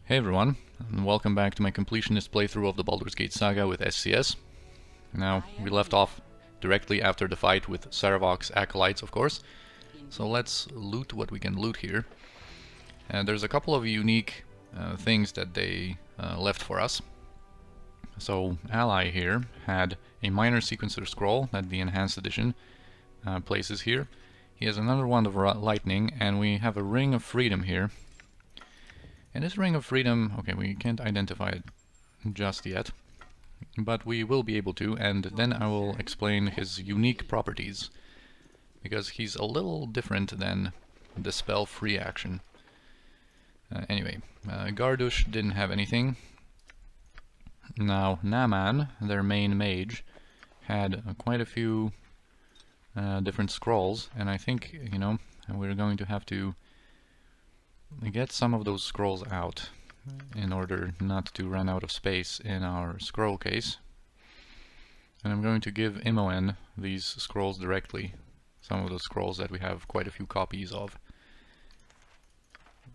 Hey everyone, and welcome back to my completionist playthrough of the Baldur's Gate Saga with SCS. Now, we left off directly after the fight with Saravok's acolytes, of course. So let's loot what we can loot here. And there's a couple of unique things that they left for us. So, Ally here had a minor sequencer scroll that the Enhanced Edition places here. He has another wand of lightning, and we have a Ring of Freedom here. And this Ring of Freedom, okay, we can't identify it just yet, but we will be able to, and then I will explain his unique properties, because he's a little different than the spell free action. Anyway, Gardush didn't have anything. Now, Naman, their main mage, had quite a few different scrolls, and I think, you know, we're going to have to get some of those scrolls out in order not to run out of space in our scroll case. And I'm going to give Imoen these scrolls directly, some of those scrolls that we have quite a few copies of.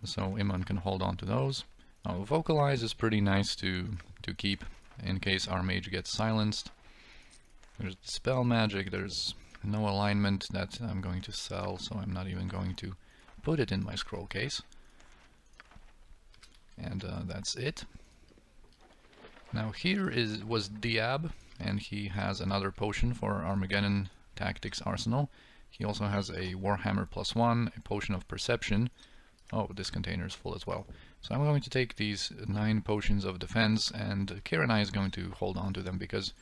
So Imoen can hold on to those. Now, Vocalize is pretty nice to keep in case our mage gets silenced. There's Spell Magic, there's no alignment that I'm going to sell, so I'm not even going to put it in my scroll case. And that's it. Now here was Diab, and he has another potion for Armageddon Tactics Arsenal. He also has a Warhammer +1, a potion of Perception. Oh, this container is full as well. So I'm going to take these 9 potions of defense, and Kiranai is going to hold on to them because,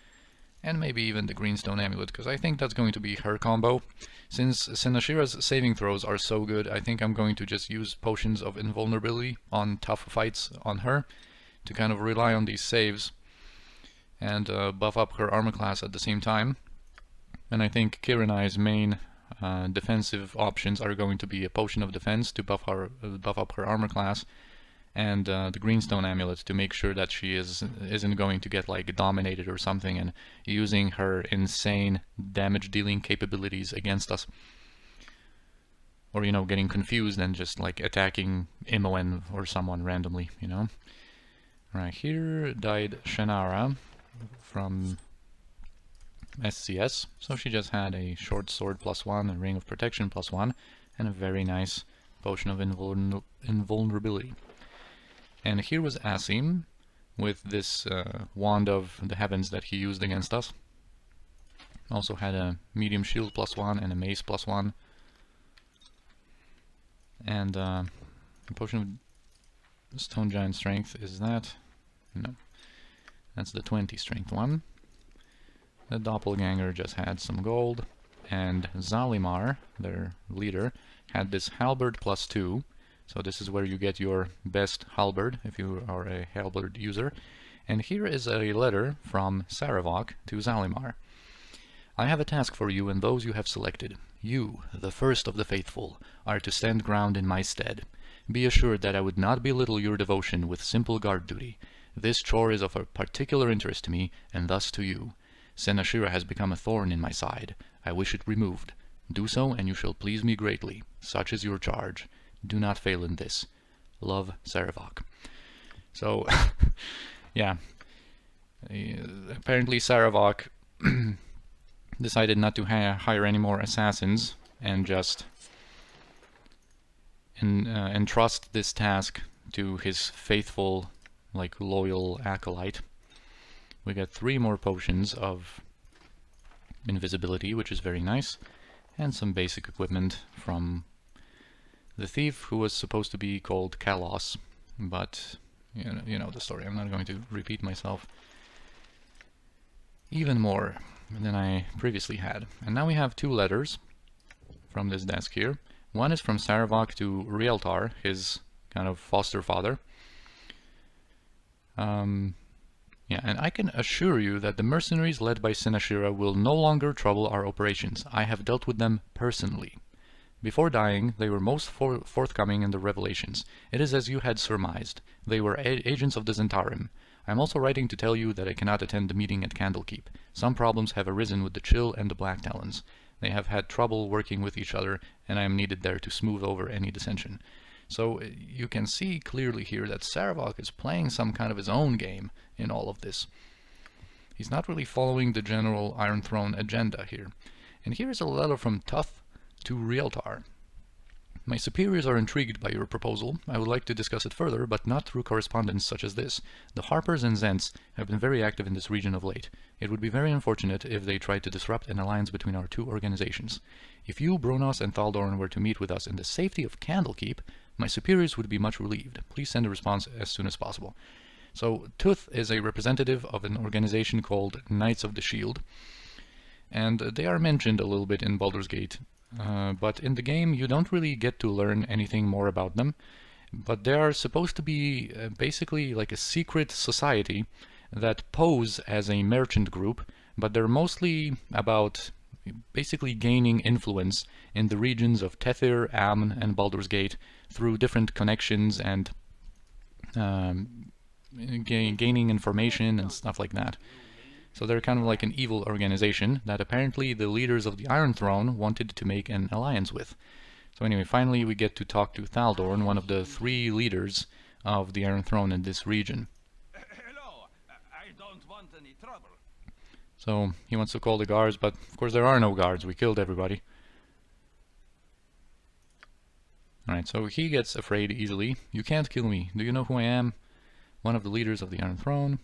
and maybe even the Greenstone Amulet, because I think that's going to be her combo. Since Senashira's saving throws are so good, I think I'm going to just use potions of invulnerability on tough fights on her to kind of rely on these saves and buff up her armor class at the same time. And I think Kiranai's main defensive options are going to be a potion of defense to buff up her armor class, and the Greenstone Amulet to make sure that she isn't going to get like dominated or something and using her insane damage dealing capabilities against us. Or, you know, getting confused and just like attacking Imoen or someone randomly, you know. Right, here died Shanara from SCS, so she just had a short sword +1, a ring of protection +1, and a very nice potion of invulnerability. And here was Asim with this wand of the heavens that he used against us. Also had a medium shield +1 and a mace +1. And a potion of stone giant strength, is that? No. That's the 20 strength one. The doppelganger just had some gold. And Zalimar, their leader, had this halberd +2. So this is where you get your best halberd if you are a halberd user. And here is a letter from Saravok to Zalimar. I have a task for you and those you have selected. You, the first of the faithful, are to stand ground in my stead. Be assured that I would not belittle your devotion with simple guard duty. This chore is of a particular interest to me, and thus to you. Senashira has become a thorn in my side. I wish it removed. Do so, and you shall please me greatly. Such is your charge. Do not fail in this. Love, Saravok. So, yeah. Apparently Saravok decided not to hire any more assassins and just entrust this task to his faithful, like, loyal acolyte. We got 3 more potions of invisibility, which is very nice, and some basic equipment from the thief, who was supposed to be called Kalos, but you know the story. I'm not going to repeat myself even more than I previously had. And now we have 2 letters from this desk here. One is from Saravok to Rieltar, his kind of foster father. Yeah, and I can assure you that the mercenaries led by Senashira will no longer trouble our operations. I have dealt with them personally. Before dying, they were most forthcoming in the revelations. It is as you had surmised. They were agents of the Zentarim. I am also writing to tell you that I cannot attend the meeting at Candlekeep. Some problems have arisen with the Chill and the Black Talons. They have had trouble working with each other, and I am needed there to smooth over any dissension. So you can see clearly here that Saravok is playing some kind of his own game in all of this. He's not really following the general Iron Throne agenda here. And here is a letter from Tuth to Realtar. My superiors are intrigued by your proposal. I would like to discuss it further, but not through correspondence such as this. The Harpers and Zents have been very active in this region of late. It would be very unfortunate if they tried to disrupt an alliance between our two organizations. If you, Bronos, and Thaldoran were to meet with us in the safety of Candlekeep, my superiors would be much relieved. Please send a response as soon as possible. So, Tuth is a representative of an organization called Knights of the Shield, and they are mentioned a little bit in Baldur's Gate. But in the game you don't really get to learn anything more about them, but they are supposed to be basically like a secret society that pose as a merchant group, but they're mostly about basically gaining influence in the regions of Tethir, Amn, and Baldur's Gate through different connections and gaining information and stuff like that. So they're kind of like an evil organization that apparently the leaders of the Iron Throne wanted to make an alliance with. So anyway, finally we get to talk to Thaldorn, one of the 3 leaders of the Iron Throne in this region. Hello, I don't want any trouble. So he wants to call the guards, but of course there are no guards, we killed everybody. Alright, so he gets afraid easily. You can't kill me. Do you know who I am? One of the leaders of the Iron Throne.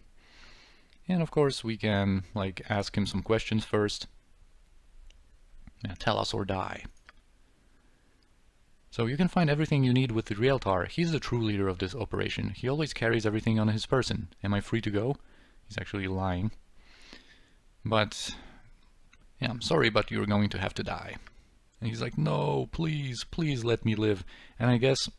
And of course we can like ask him some questions first. Yeah, tell us or die. So you can find everything you need with the Realtar. He's the true leader of this operation. He always carries everything on his person. Am I free to go? He's actually lying. But yeah, I'm sorry, but you're going to have to die. And he's like, no, please, please let me live. And I guess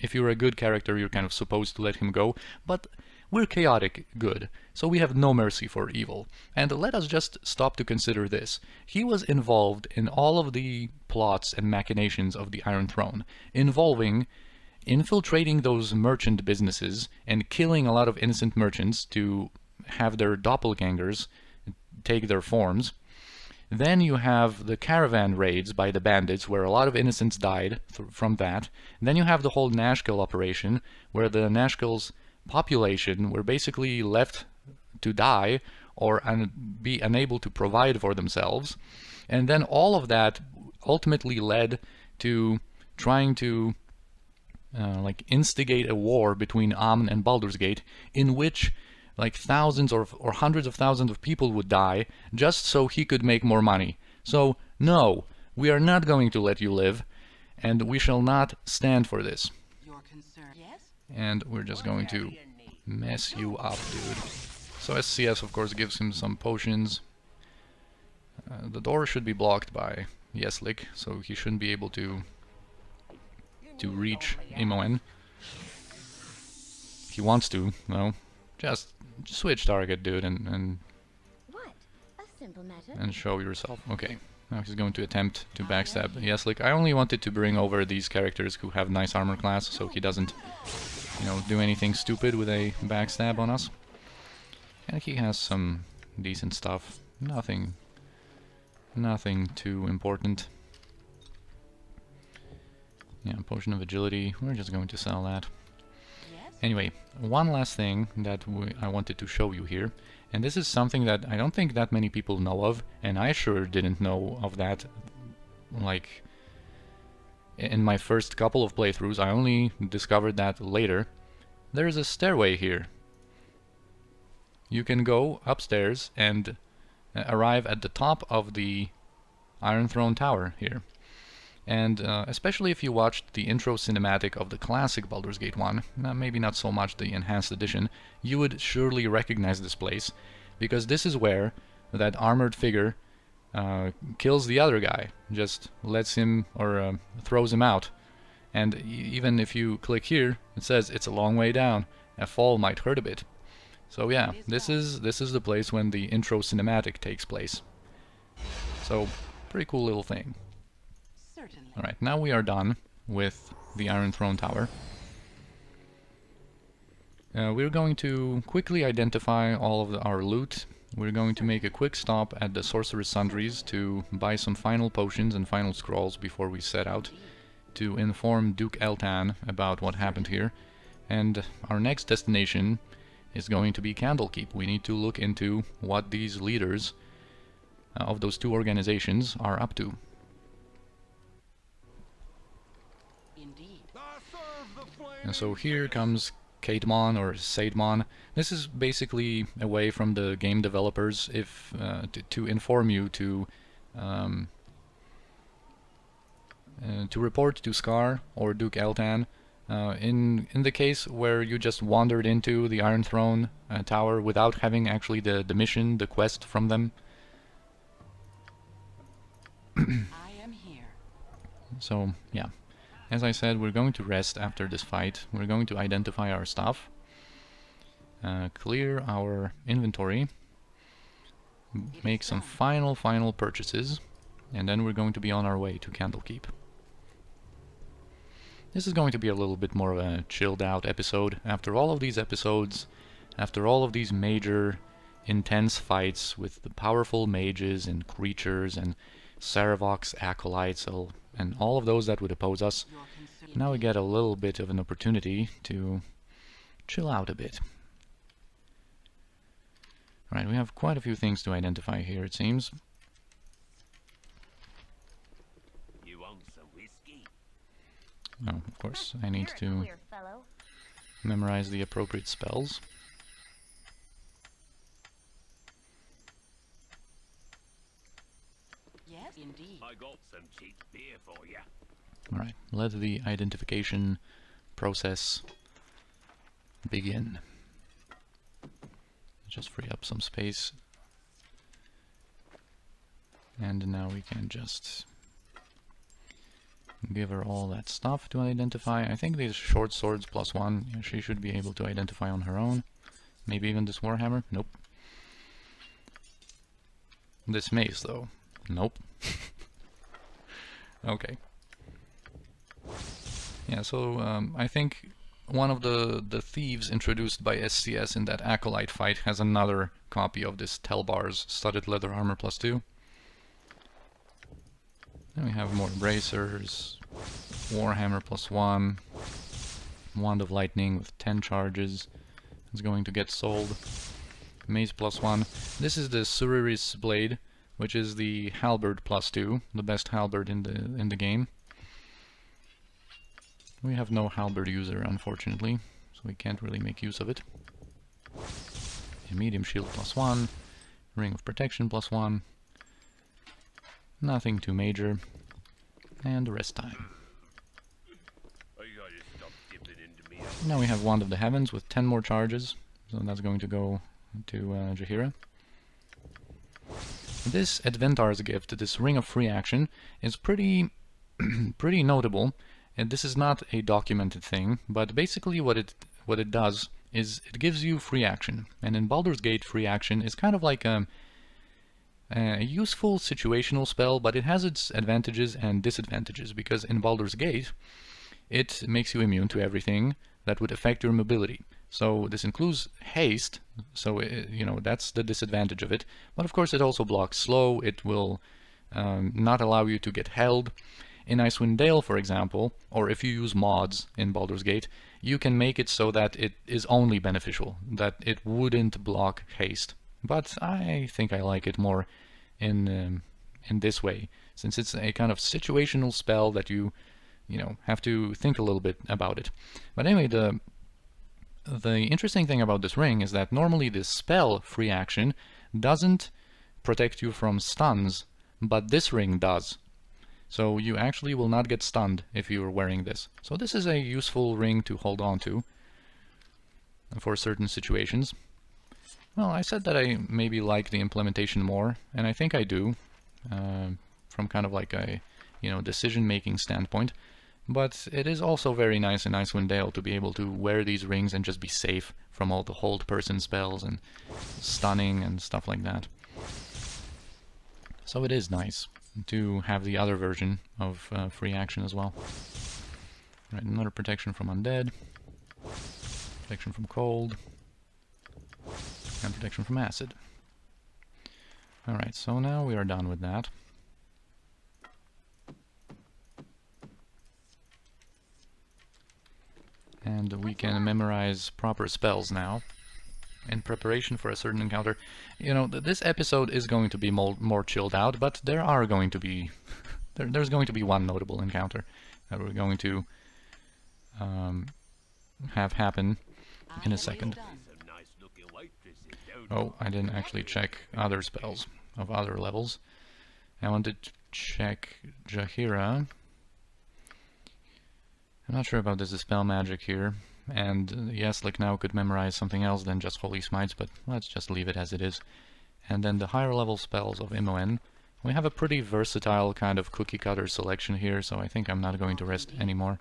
if you're a good character, you're kind of supposed to let him go. But we're chaotic good, so we have no mercy for evil. And let us just stop to consider this. He was involved in all of the plots and machinations of the Iron Throne, involving infiltrating those merchant businesses and killing a lot of innocent merchants to have their doppelgangers take their forms. Then you have the caravan raids by the bandits, where a lot of innocents died from that. Then you have the whole Nashkel operation, where the Nashkel's population were basically left to die or be unable to provide for themselves. And then all of that ultimately led to trying to like instigate a war between Amn and Baldur's Gate, in which like thousands or hundreds of thousands of people would die just so he could make more money. So no, we are not going to let you live, and we shall not stand for this. And we're just going to mess you up, dude. So SCS of course gives him some potions. The door should be blocked by Yeslik, so he shouldn't be able to reach Imoen. He wants to, no. Just switch target, dude, and show yourself. Okay. Now he's going to attempt to backstab Yeslik. I only wanted to bring over these characters who have nice armor class, so he doesn't, you know, do anything stupid with a backstab on us. And he has some decent stuff. Nothing too important. Yeah, potion of agility. We're just going to sell that. Anyway, one last thing that I wanted to show you here, and this is something that I don't think that many people know of, and I sure didn't know of that, like, in my first couple of playthroughs. I only discovered that later. There's a stairway here. You can go upstairs and arrive at the top of the Iron Throne Tower here. And especially if you watched the intro cinematic of the classic Baldur's Gate 1, maybe not so much the enhanced edition, you would surely recognize this place, because this is where that armored figure kills the other guy, just lets him, or throws him out. And even if you click here, it says it's a long way down. A fall might hurt a bit. So yeah, this is the place when the intro cinematic takes place. So, pretty cool little thing. Alright, now we are done with the Iron Throne Tower. We're going to quickly identify all of our loot. We're going to make a quick stop at the Sorcerer's Sundries to buy some final potions and final scrolls before we set out to inform Duke Eltan about what happened here. And our next destination is going to be Candlekeep. We need to look into what these leaders of those two organizations are up to. Indeed. And so here comes Kademon or Saidmon. This is basically a way from the game developers if to inform you to report to Scar or Duke Eltan in the case where you just wandered into the Iron Throne tower without having actually the mission, the quest from them. I am here. So yeah, as I said, we're going to rest after this fight. We're going to identify our stuff, clear our inventory, make some final purchases, and then we're going to be on our way to Candlekeep. This is going to be a little bit more of a chilled out episode. After all of these episodes, after all of these major intense fights with the powerful mages and creatures and Saravok's acolytes and all of those that would oppose us, now we get a little bit of an opportunity to chill out a bit. Right, we have quite a few things to identify here, it seems. You want some whiskey? Oh, of course, I need to memorize the appropriate spells. Yes, indeed. I got some cheap beer for you. Alright, let the identification process begin. Just free up some space. And now we can just give her all that stuff to identify. I think these short swords +1, yeah, she should be able to identify on her own. Maybe even this warhammer? Nope. This mace though? Nope. Okay. Yeah, so I think one of the thieves introduced by SCS in that Acolyte fight has another copy of this Telbar's studded leather armor +2. Then we have more bracers, warhammer +1, wand of lightning with 10 charges. It's going to get sold. Mace +1. This is the Suriris blade, which is the halberd +2, the best halberd in the game. We have no halberd user, unfortunately, so we can't really make use of it. A medium shield +1, ring of protection +1. Nothing too major, and rest time. Now we have Wand of the Heavens with 10 more charges, so that's going to go to Jaheira. This Adventar's gift, this Ring of Free Action, is pretty notable, and this is not a documented thing, but basically what it does is it gives you free action, and in Baldur's Gate free action is kind of like a useful situational spell, but it has its advantages and disadvantages, because in Baldur's Gate it makes you immune to everything that would affect your mobility. So this includes haste, so you know, that's the disadvantage of it, but of course it also blocks slow, it will not allow you to get held. In Icewind Dale, for example, or if you use mods in Baldur's Gate, you can make it so that it is only beneficial, that it wouldn't block haste. But I think I like it more in this way, since it's a kind of situational spell that you know, have to think a little bit about it. But anyway, the interesting thing about this ring is that normally this spell free action doesn't protect you from stuns, but this ring does. So you actually will not get stunned if you're wearing this. So this is a useful ring to hold on to for certain situations. Well, I said that I maybe like the implementation more, and I think I do, from kind of like a, you know, decision-making standpoint. But it is also very nice in Icewind Dale to be able to wear these rings and just be safe from all the hold person spells and stunning and stuff like that. So it is nice to have the other version of free action as well. Right, another protection from undead, protection from cold, and protection from acid. Alright, so now we are done with that. And we can memorize proper spells now in preparation for a certain encounter. You know, this episode is going to be more chilled out, but there are going to be there's going to be one notable encounter that we're going to have happen in a second. Some nice looking waitresses, don't Oh, I didn't actually check other spells of other levels. I wanted to check Jahira. I'm not sure about this spell magic here, and yes, like now could memorize something else than just Holy Smites, but let's just leave it as it is. And then the higher level spells of Imoen. We have a pretty versatile kind of cookie cutter selection here, so I think I'm not going to rest anymore.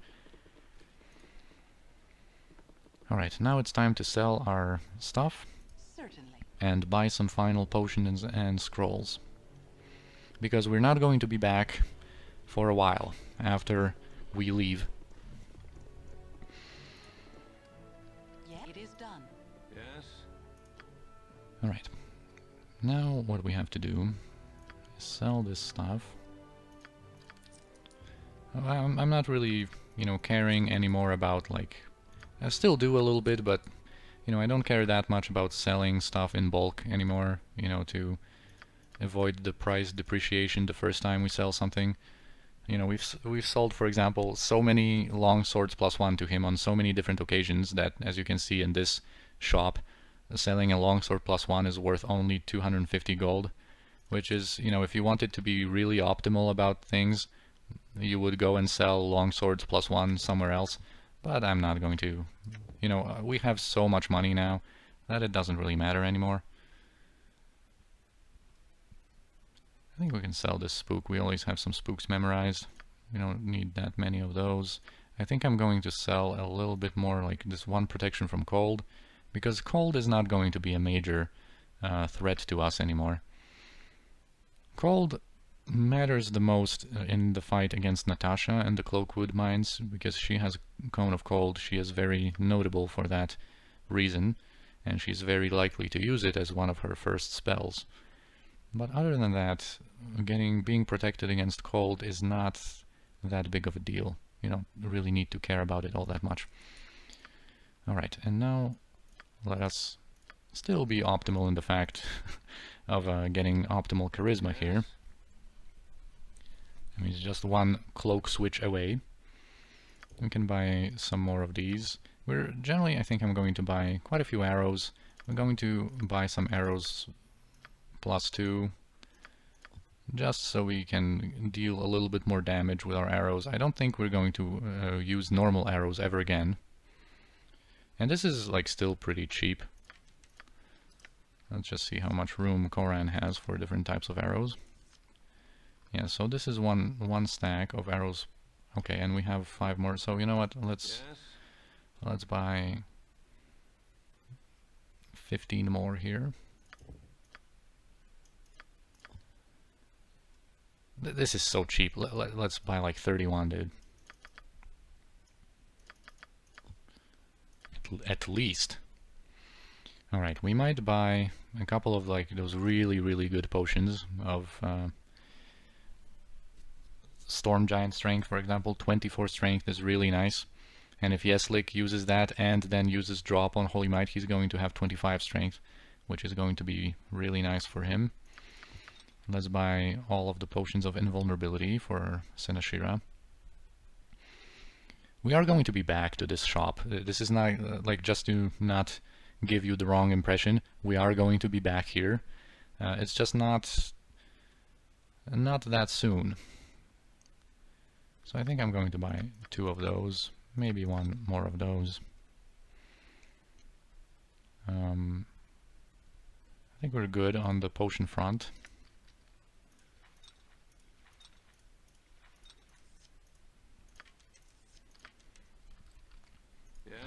Alright, now it's time to sell our stuff and buy some final potions and scrolls. Because we're not going to be back for a while after we leave. Yes. Alright, now what we have to do is sell this stuff. I'm not really, you know, caring anymore about, like, I still do a little bit, but, you know, I don't care that much about selling stuff in bulk anymore, you know, to avoid the price depreciation the first time we sell something. You know, we've sold, for example, so many long swords +1 to him on so many different occasions that, as you can see in this shop, selling a longsword +1 is worth only 250 gold, which is, you know, if you wanted to be really optimal about things, you would go and sell longswords +1 somewhere else, but I'm not going to. You know, we have so much money now that it doesn't really matter anymore. I think we can sell this spook. We always have some spooks memorized. We don't need that many of those. I think I'm going to sell a little bit more, like this one protection from cold, because cold is not going to be a major threat to us anymore. Cold matters the most in the fight against Natasha and the Cloakwood mines, because she has Cone of Cold. She is very notable for that reason, and she's very likely to use it as one of her first spells. But other than that, being protected against cold is not that big of a deal. You don't really need to care about it all that much. Alright, and now let us still be optimal in the fact of getting optimal charisma here. I mean, it's just one cloak switch away. We can buy some more of these. Generally, I think I'm going to buy quite a few arrows. I'm going to buy some arrows +2, just so we can deal a little bit more damage with our arrows. I don't think we're going to use normal arrows ever again. And this is like still pretty cheap. Let's just see how much room Koran has for different types of arrows. Yeah, so this is one stack of arrows. Okay, and we have 5 more. So you know what? Let's buy 15 more here. This is so cheap. Let's buy like 31, dude. At least. Alright, we might buy a couple of like those really good potions of Storm Giant Strength, for example. 24 Strength is really nice. And if Yeslik uses that and then uses Drop on Holy Might, he's going to have 25 Strength, which is going to be really nice for him. Let's buy all of the potions of invulnerability for Senashira. We are going to be back to this shop. This is not like just to not give you the wrong impression. We are going to be back here. It's just not that soon. So I think I'm going to buy 2 of those, maybe 1 more of those. I think we're good on the potion front.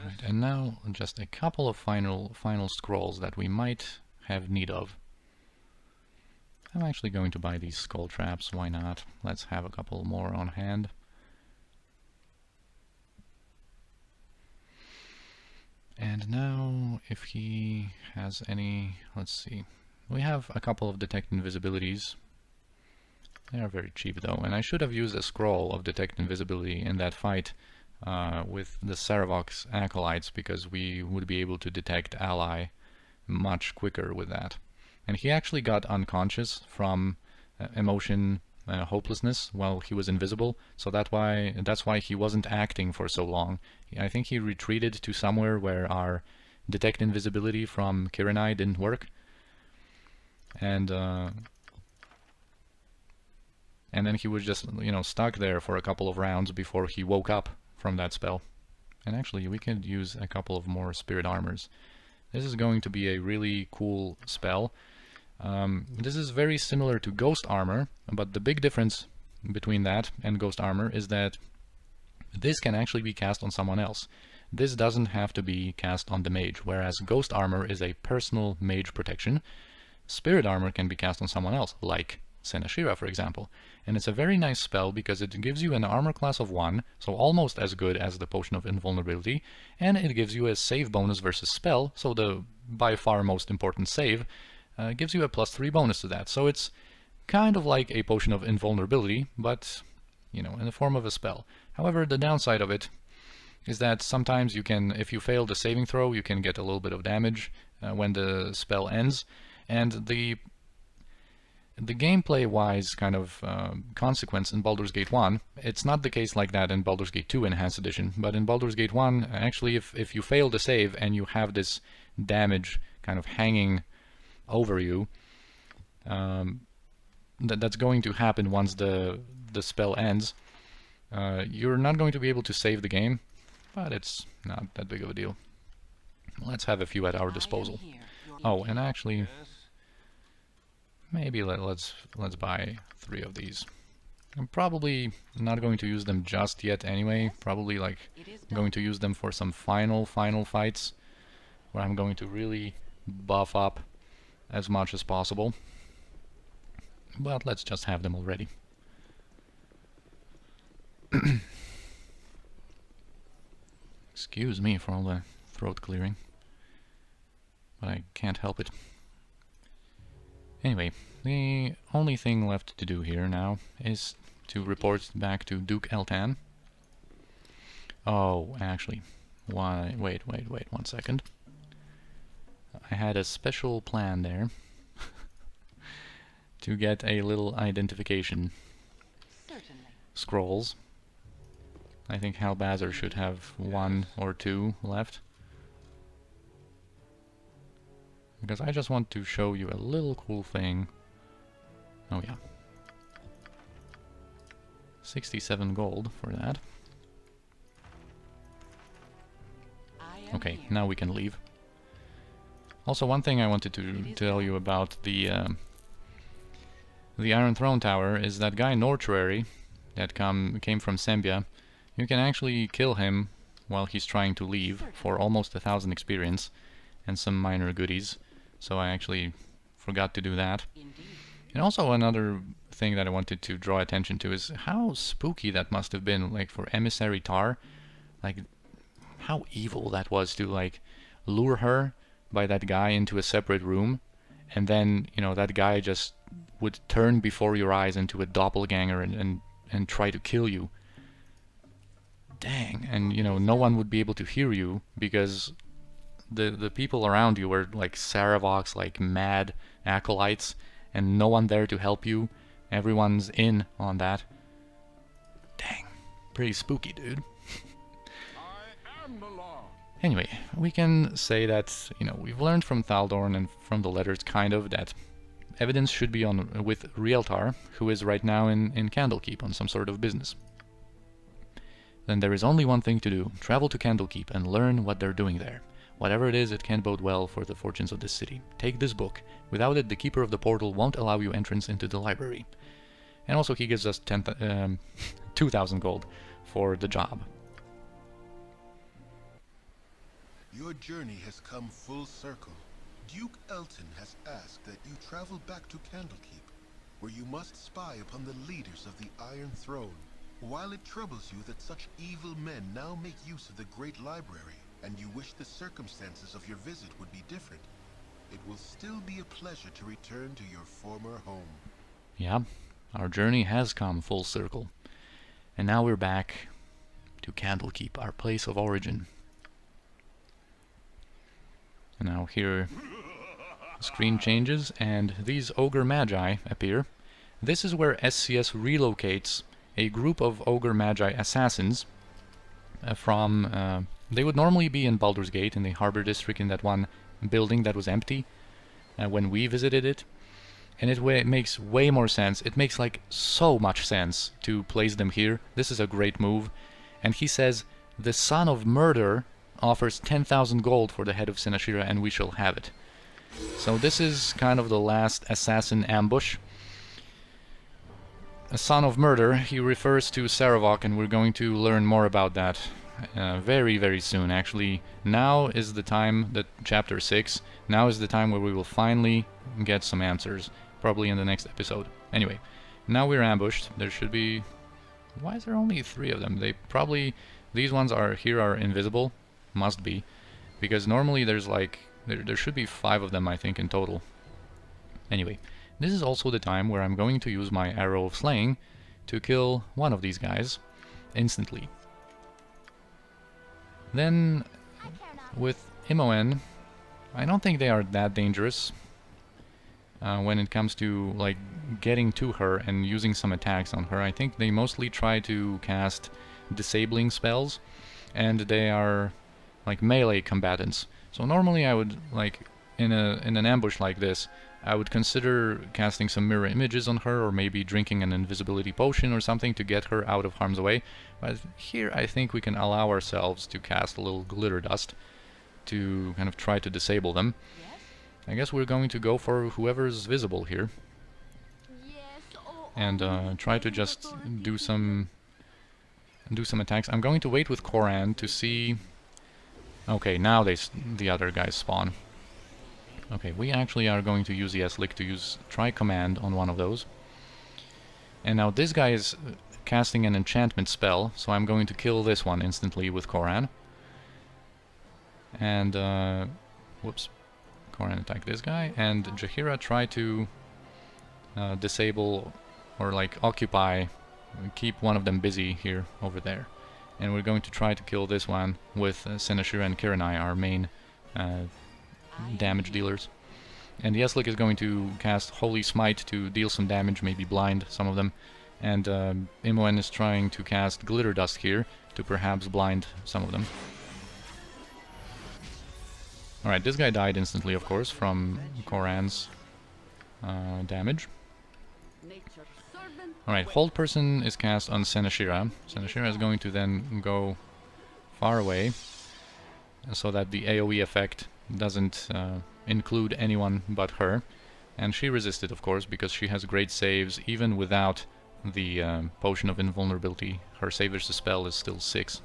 Right, and now just a couple of final scrolls that we might have need of. I'm actually going to buy these skull traps, why not? Let's have a couple more on hand. And now, if he has any, let's see. We have a couple of detect invisibilities. They are very cheap though, and I should have used a scroll of detect invisibility in that fight with the Saravok's acolytes, because we would be able to detect ally much quicker with that. And he actually got unconscious from emotion hopelessness while he was invisible, so that's why he wasn't acting for so long. I think he retreated to somewhere where our detect invisibility from Kirinai didn't work, and then he was just, you know, stuck there for a couple of rounds before he woke up from that spell. And actually, we could use a couple of more spirit armors. This is going to be a really cool spell. This is very similar to Ghost Armor, but the big difference between that and Ghost Armor is that this can actually be cast on someone else. This doesn't have to be cast on the mage, whereas Ghost Armor is a personal mage protection. Spirit Armor can be cast on someone else, like Senashira, for example. And it's a very nice spell because it gives you an armor class of 1, so almost as good as the Potion of Invulnerability, and it gives you a save bonus versus spell, so the by far most important save, gives you a +3 bonus to that. So it's kind of like a Potion of Invulnerability, but, you know, in the form of a spell. However, the downside of it is that sometimes you can, if you fail the saving throw, you can get a little bit of damage when the spell ends, and the gameplay-wise kind of consequence in Baldur's Gate 1, it's not the case like that in Baldur's Gate 2 Enhanced Edition, but in Baldur's Gate 1, actually, if you fail the save and you have this damage kind of hanging over you, that's going to happen once the spell ends. You're not going to be able to save the game, but it's not that big of a deal. Let's have a few at our disposal. Oh, and actually, maybe let's buy 3 of these. I'm probably not going to use them just yet anyway. Probably like going to use them for some final fights, where I'm going to really buff up as much as possible. But let's just have them already. Excuse me for all the throat clearing, but I can't help it. Anyway, the only thing left to do here now is to report back to Duke Eltan. Oh, actually, wait 1 second. I had a special plan there to get a little identification scrolls. I think Halbazar should have 1 or 2 left, because I just want to show you a little cool thing. Oh yeah, 67 gold for that. Okay, now we can leave. Also, one thing I wanted to tell you about the Iron Throne Tower is that guy Nortuary that came from Sembia. You can actually kill him while he's trying to leave for almost 1,000 experience and some minor goodies. So I actually forgot to do that. And also another thing that I wanted to draw attention to is how spooky that must have been, like, for Emissary Tar. Like, how evil that was to, like, lure her by that guy into a separate room, and then, you know, that guy just would turn before your eyes into a doppelganger and try to kill you. Dang. And, you know, no one would be able to hear you because the people around you were like Saravoks, like mad acolytes, and no one there to help you. Everyone's in on that. Dang. Pretty spooky, dude. I am the law. Anyway, we can say that, you know, we've learned from Thaldorn and from the letters, kind of, that evidence should be on with Rieltar, who is right now in Candlekeep on some sort of business. Then there is only one thing to do: travel to Candlekeep and learn what they're doing there. Whatever it is, it can't bode well for the fortunes of this city. Take this book. Without it, the Keeper of the Portal won't allow you entrance into the library. And also he gives us 2,000 gold for the job. Your journey has come full circle. Duke Elton has asked that you travel back to Candlekeep, where you must spy upon the leaders of the Iron Throne. While it troubles you that such evil men now make use of the Great Library, and you wish the circumstances of your visit would be different, it will still be a pleasure to return to your former home. Yeah, our journey has come full circle. And now we're back to Candlekeep, our place of origin. And now here the screen changes and these Ogre Magi appear. This is where SCS relocates a group of Ogre Magi assassins from... they would normally be in Baldur's Gate, in the Harbor District, in that one building that was empty when we visited it. And it makes way more sense. It makes like so much sense to place them here. This is a great move. And he says, the Son of Murder offers 10,000 gold for the head of Senashira, and we shall have it. So this is kind of the last assassin ambush. A Son of Murder, he refers to Saravok, and we're going to learn more about that very, very soon. Actually, now is the time, that chapter 6, now is the time where we will finally get some answers, probably in the next episode. Anyway, now we're ambushed. There should be... Why is there only 3 of them? They probably... These ones are invisible. Must be. Because normally there's like... There should be 5 of them, I think, in total. Anyway, this is also the time where I'm going to use my Arrow of Slaying to kill one of these guys instantly. Then, with Imoen, I don't think they are that dangerous when it comes to like getting to her and using some attacks on her. I think they mostly try to cast disabling spells, and they are like melee combatants. So normally I would, like, in an ambush like this, I would consider casting some mirror images on her, or maybe drinking an invisibility potion or something to get her out of harm's way. But here I think we can allow ourselves to cast a little glitter dust to kind of try to disable them. I guess we're going to go for whoever's visible here. And try to just do some attacks. I'm going to wait with Koran to see... Okay, now the other guys spawn. Okay, we actually are going to use the S-Lick to try command on one of those. And now this guy is casting an enchantment spell, so I'm going to kill this one instantly with Koran. And, whoops. Koran attack this guy, and Jaheira try to disable, or like occupy, keep one of them busy here, over there. And we're going to try to kill this one with Senashira and Kiranai, our main damage dealers. And the S-Lick is going to cast Holy Smite to deal some damage, maybe blind some of them. And Imoen is trying to cast Glitter Dust here to perhaps blind some of them. Alright, this guy died instantly, of course, from Koran's damage. Alright, Hold Person is cast on Senashira. Senashira is going to then go far away, so that the AoE effect doesn't include anyone but her. And she resisted, of course, because she has great saves, even without the Potion of Invulnerability. Her save versus spell is still 6.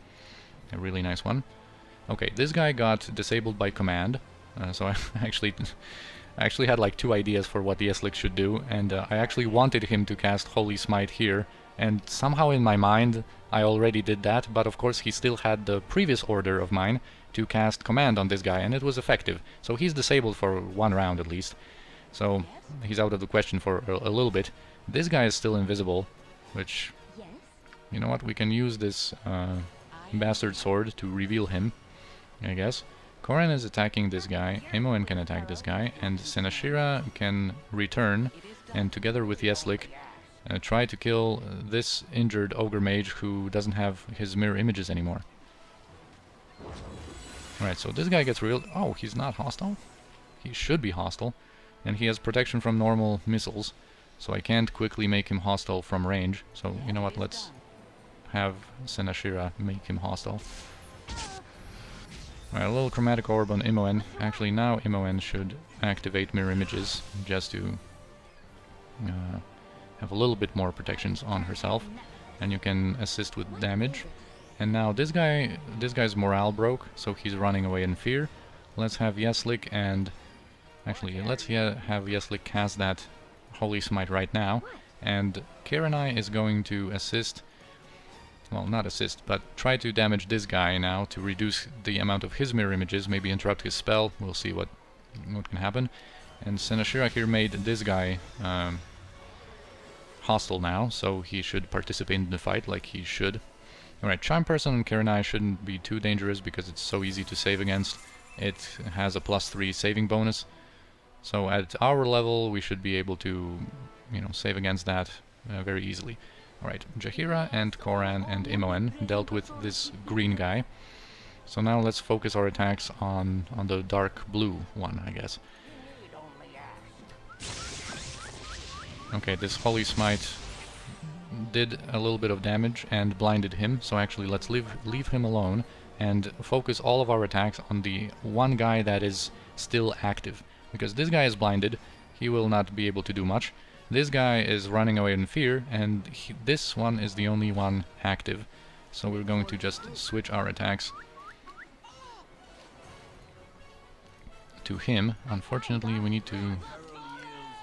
A really nice one. Okay, this guy got disabled by command, so I actually had like 2 ideas for what the S-Lick should do, and I actually wanted him to cast Holy Smite here, and somehow in my mind I already did that, but of course he still had the previous order of mine to cast command on this guy, and it was effective. So he's disabled for 1 round at least, so he's out of the question for a little bit. This guy is still invisible, which, you know what, we can use this bastard sword to reveal him, I guess. Koran is attacking this guy, Imoen can attack this guy, and Senashira can return, and together with the S-Lick, try to kill this injured Ogre Mage who doesn't have his mirror images anymore. Alright, so this guy gets real... Oh, he's not hostile? He should be hostile, and he has protection from normal missiles, so I can't quickly make him hostile from range. So, you know what, let's have Senashira make him hostile. Alright, a little Chromatic Orb on Imoen. Actually, now Imoen should activate Mirror Images just to have a little bit more protections on herself. And you can assist with damage. And now this guy's morale broke, so he's running away in fear. Let's have Yeslik and... Actually, let's have Yeslik cast that Holy Smite right now. And Kiranai is going to assist... Well, not assist, but try to damage this guy now to reduce the amount of his mirror images, maybe interrupt his spell. We'll see what can happen. And Senashira here made this guy hostile now, so he should participate in the fight like he should. Alright, Charm Person and Kiranai shouldn't be too dangerous because it's so easy to save against. It has a +3 saving bonus. So at our level we should be able to, you know, save against that very easily. Alright, Jaheira and Koran and Imoen dealt with this green guy. So now let's focus our attacks on the dark blue one, I guess. Okay, this Holy Smite did a little bit of damage and blinded him, so actually let's leave him alone and focus all of our attacks on the one guy that is still active. Because this guy is blinded, he will not be able to do much. This guy is running away in fear, and this one is the only one active. So we're going to just switch our attacks to him. Unfortunately, we need to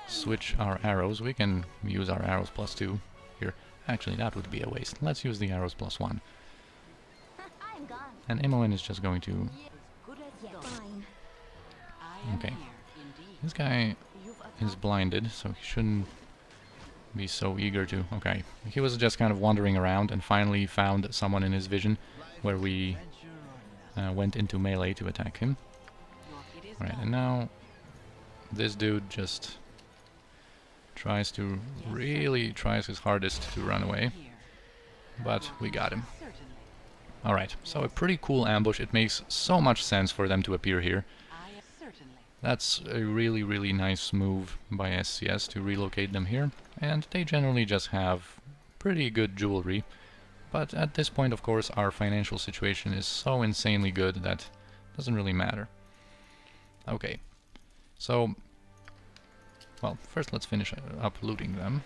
switch our arrows. We can use our arrows +2 here. Actually, that would be a waste. Let's use the arrows +1. And Imoen is just going to... Okay. This guy is blinded, so he shouldn't be so eager to... Okay. He was just kind of wandering around and finally found someone in his vision where we went into melee to attack him. Alright, and now this dude just really tries his hardest to run away, but we got him. Alright, so a pretty cool ambush. It makes so much sense for them to appear here. That's a really nice move by SCS to relocate them here, and they generally just have pretty good jewelry. But at this point, of course, our financial situation is so insanely good that it doesn't really matter. Okay, so, well, first let's finish up looting them,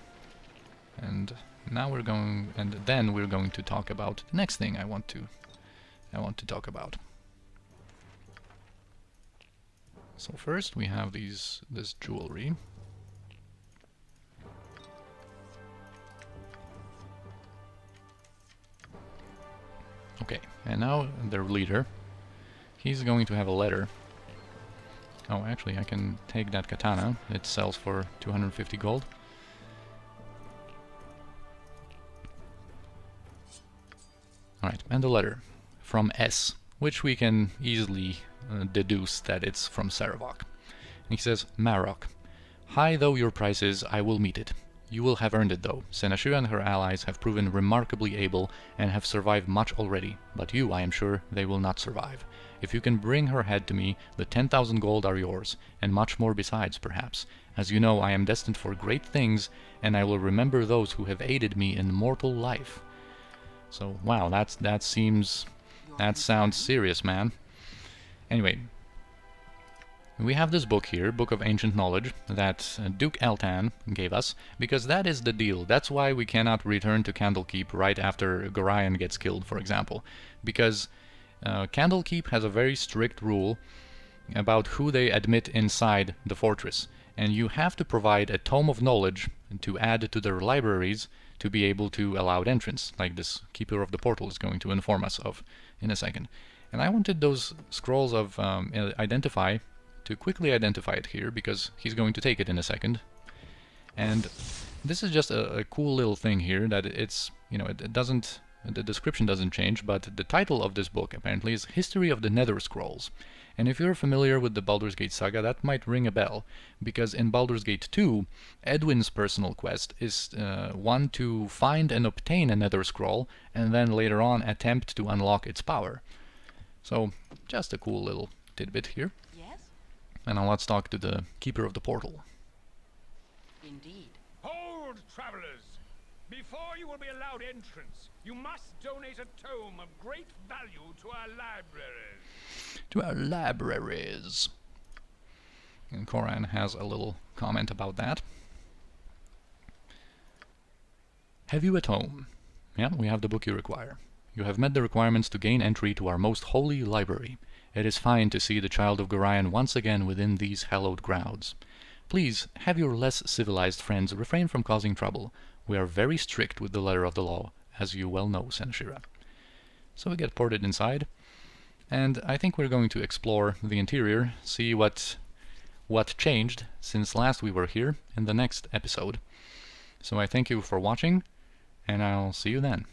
and now then we're going to talk about the next thing I want to talk about. So first we have this jewelry. Okay, and now their leader, he's going to have a letter. Oh, actually I can take that katana. It sells for 250 gold. Alright, and the letter from S, which we can easily deduce that it's from Saravok. And he says, Marok, high though your price is, I will meet it. You will have earned it though. Senashira and her allies have proven remarkably able and have survived much already, but you, I am sure, they will not survive. If you can bring her head to me, the 10,000 gold are yours, and much more besides, perhaps. As you know, I am destined for great things, and I will remember those who have aided me in mortal life. So, wow, that sounds serious, man. Anyway, we have this book here, Book of Ancient Knowledge, that Duke Eltan gave us, because that is the deal. That's why we cannot return to Candlekeep right after Gorion gets killed, for example. Because Candlekeep has a very strict rule about who they admit inside the fortress. And you have to provide a tome of knowledge to add to their libraries to be able to allow entrance, like this Keeper of the Portal is going to inform us of in a second. And I wanted those scrolls of identify to quickly identify it here, because he's going to take it in a second. And this is just a cool little thing here that it's, you know, it doesn't, the description doesn't change, but the title of this book apparently is History of the Nether Scrolls. And if you're familiar with the Baldur's Gate saga, that might ring a bell, because in Baldur's Gate 2, Edwin's personal quest is one to find and obtain a Nether Scroll, and then later on attempt to unlock its power. So, just a cool little tidbit here. Yes? And now let's talk to the Keeper of the Portal. Indeed. Hold, travelers! Before you will be allowed entrance, you must donate a tome of great value to our libraries. To our libraries. And Koran has a little comment about that. Have you a tome? Yeah, we have the book you require. You have met the requirements to gain entry to our most holy library. It is fine to see the child of Gorion once again within these hallowed grounds. Please, have your less civilized friends refrain from causing trouble. We are very strict with the letter of the law, as you well know, Senashira. So we get ported inside, and I think we're going to explore the interior, see what changed since last we were here in the next episode. So I thank you for watching, and I'll see you then.